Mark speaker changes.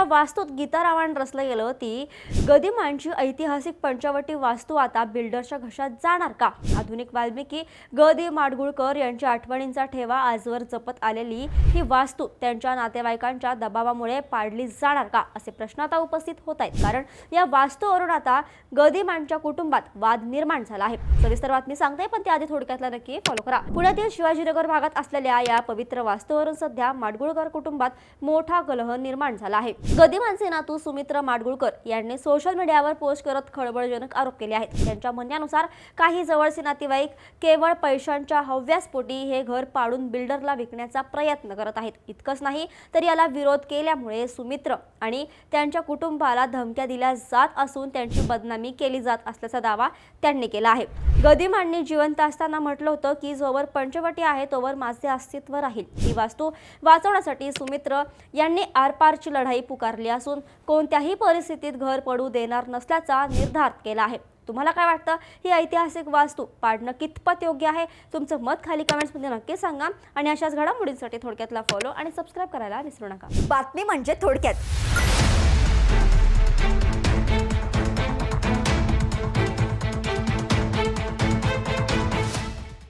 Speaker 1: ज्या वास्तूत गीतारावांना रचलं गेलं ती गदिमांची ऐतिहासिक पंचवटी वास्तू आता बिल्डरच्या घशात जाणार का? आधुनिक वाल्मिकी ग दि माडगूळकर यांच्या आठवणींचा ठेवा आजवर जपत आलेली ही वास्तू त्यांच्या नातेवाईकांच्या दबावामुळे पाडली जाणार का, असे प्रश्न आता उपस्थित होत आहेत. कारण या वास्तूवरून आता गदिमांच्या कुटुंबात वाद निर्माण झाला आहे. सविस्तर बातमी सांगते, पण त्याआधी थोडक्यातला नक्की फॉलो करा. पुण्यातील शिवाजीनगर भागात असलेल्या या पवित्र वास्तूवरून सध्या माडगूळकर कुटुंबात मोठा कलह निर्माण झाला आहे. गदिमांचे नातू सुमित्र माडगूळकर यांनी सोशल मीडियावर पोस्ट करत खळबळजनक आरोप केले आहेत. त्यांच्या म्हणण्यानुसार काही जवळचे नातेवाईक केवळ पैशांच्या हव्यासपोटी हे घर पाडून बिल्डरला विकण्याचा प्रयत्न करत आहेत. इतकंच नाही तर याला विरोध केल्यामुळे सुमित्र आणि त्यांच्या कुटुंबाला धमक्या दिल्या जात असून त्यांची बदनामी केली जात असल्याचा दावा त्यांनी केला आहे. गदिमांनी जिवंत असताना म्हटलं होतं की जोवर पंचवटी आहे तोवर माझे अस्तित्व राहील. ही वास्तू वाचवण्यासाठी सुमित्र यांनी आरपारची लढाई पुकारली असून कोणत्याही परिस्थितीत घर पडू देणार नसल्याचा निर्धार केला आहे. तुम्हाला काय वाटतं? ही ऐतिहासिक वास्तू पाडणं कितपत योग्य आहे? तुमचं मत खाली कमेंट्समध्ये नक्की सांगा आणि अशाच घडामोडींसाठी थोडक्यातला फॉलो आणि सबस्क्राईब करायला विसरू नका.
Speaker 2: बातमी म्हणजे थोडक्यात.